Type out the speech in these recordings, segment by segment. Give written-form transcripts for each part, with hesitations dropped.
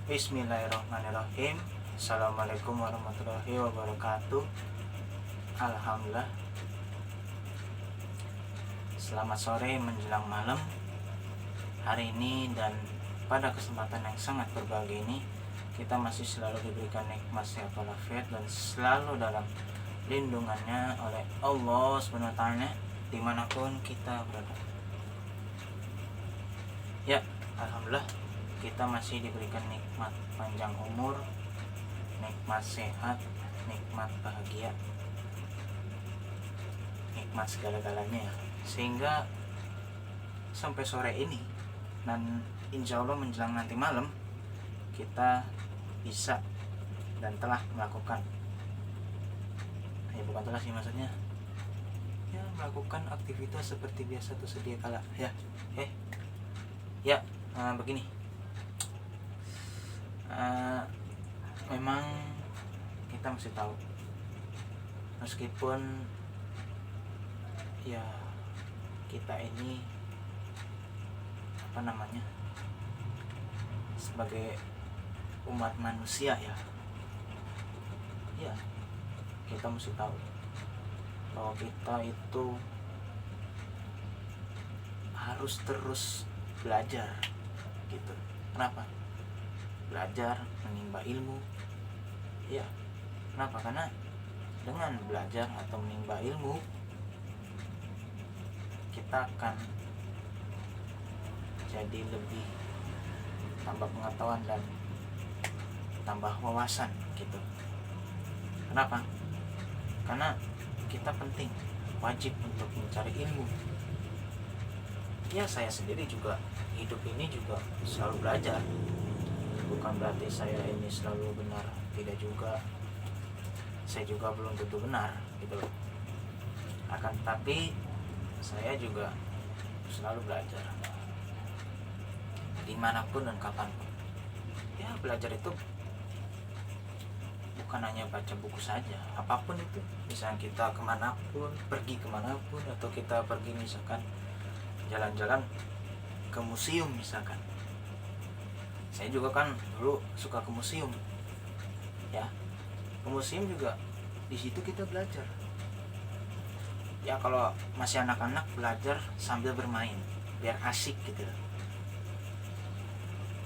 Bismillahirrahmanirrahim. Assalamualaikum warahmatullahi wabarakatuh. Alhamdulillah. Selamat sore menjelang malam hari ini, dan pada kesempatan yang sangat berbahagia ini kita masih selalu diberikan nikmat sehat walafiat dan selalu dalam lindungannya oleh Allah SWT dimanapun kita berada. Ya, alhamdulillah kita masih diberikan nikmat panjang umur, nikmat sehat, nikmat bahagia, nikmat segala-galanya, sehingga sampai sore ini dan insya Allah menjelang nanti malam kita bisa dan telah melakukan, ya bukan telah sih, maksudnya ya melakukan aktivitas seperti biasa tuh sedia kala begini. Memang kita mesti tahu, meskipun ya kita ini sebagai umat manusia ya kita mesti tahu bahwa kita itu harus terus belajar gitu. Kenapa? Belajar menimba ilmu. Ya, kenapa? Karena dengan belajar atau menimba ilmu kita akan jadi lebih tambah pengetahuan dan tambah wawasan gitu. Kenapa? Karena kita penting, wajib untuk mencari ilmu. Ya, saya sendiri juga hidup ini juga selalu belajar. Bukan berarti saya ini selalu benar, tidak juga. Saya juga belum tentu benar gitu. Akan tetapi saya juga selalu belajar dimanapun dan kapanpun. Ya, belajar itu bukan hanya baca buku saja, apapun itu. Misalnya kita kemanapun, pergi kemanapun, atau kita pergi misalkan jalan-jalan ke museum misalkan. Saya juga kan dulu suka ke museum ya. Ke museum juga di situ kita belajar. Ya, kalau masih anak-anak belajar sambil bermain biar asik gitu.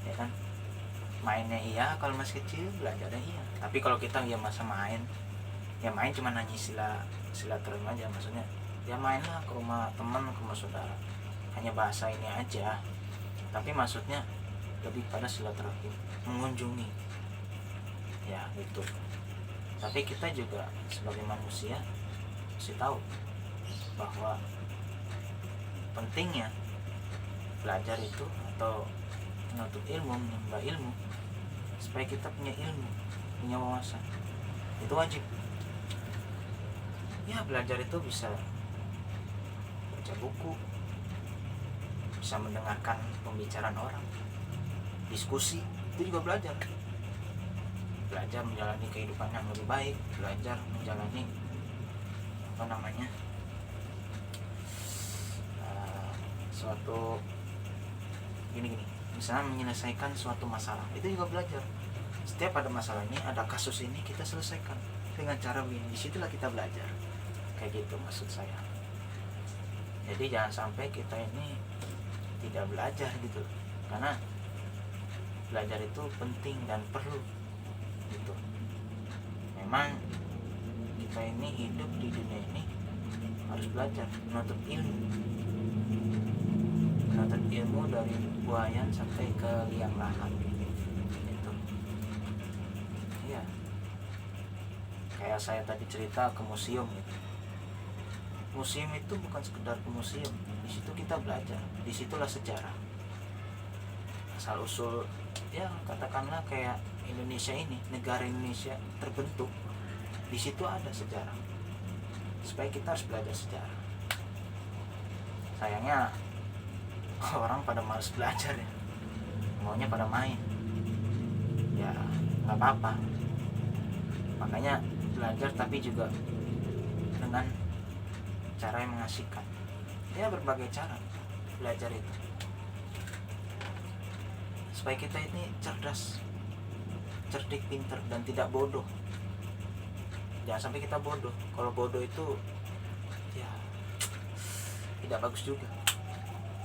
Ya kan? Mainnya iya kalau masih kecil, belajarnya iya. Tapi kalau kita ya masa main, ya main cuma hanya silaturahmi aja, maksudnya ya mainlah ke rumah teman, ke rumah saudara, hanya bahasa ini aja. Tapi maksudnya lebih pada silaturahmi, mengunjungi ya gitu. Tapi kita juga sebagai manusia mesti tahu bahwa pentingnya belajar itu atau menuntut ilmu, menimba ilmu, supaya kita punya ilmu, punya wawasan. Itu wajib. Ya, belajar itu bisa baca buku, bisa mendengarkan pembicaraan orang, diskusi, itu juga belajar. Belajar menjalani kehidupan yang lebih baik, belajar menjalani suatu gini misalnya menyelesaikan suatu masalah, itu juga belajar. Setiap ada masalah ini, ada kasus ini, kita selesaikan dengan cara begini. Disitulah kita belajar, kayak gitu maksud saya. Jadi jangan sampai kita ini tidak belajar gitu, karena belajar itu penting dan perlu gitu. Memang kita ini hidup di dunia ini harus belajar, menuntut ilmu dari buayan sampai ke liang lahat gitu. Iya, kayak saya tadi cerita ke museum gitu. Museum itu bukan sekedar ke museum, di situ kita belajar, disitulah sejarah asal usul. Ya, katakanlah kayak Indonesia ini, negara Indonesia terbentuk, di situ ada sejarah, supaya kita harus belajar sejarah. Sayangnya orang pada malas belajar ya, maunya pada main. Ya nggak apa-apa, makanya belajar tapi juga dengan cara yang mengasihkan. Ya, berbagai cara belajar itu supaya kita ini cerdas, cerdik, pinter, dan tidak bodoh. Jangan sampai kita bodoh. Kalau bodoh itu ya tidak bagus juga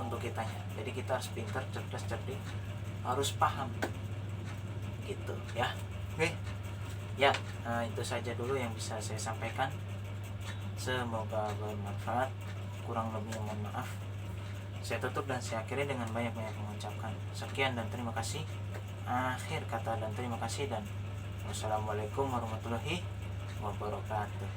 untuk kitanya. Jadi kita harus pinter, cerdas, cerdik, harus paham gitu ya. Oke ya, itu saja dulu yang bisa saya sampaikan. Semoga bermanfaat. Kurang lebihnya mohon maaf. Saya tutup dan saya akhiri dengan banyak-banyak mengucapkan sekian dan terima kasih. Akhir kata dan terima kasih, dan wassalamualaikum warahmatullahi wabarakatuh.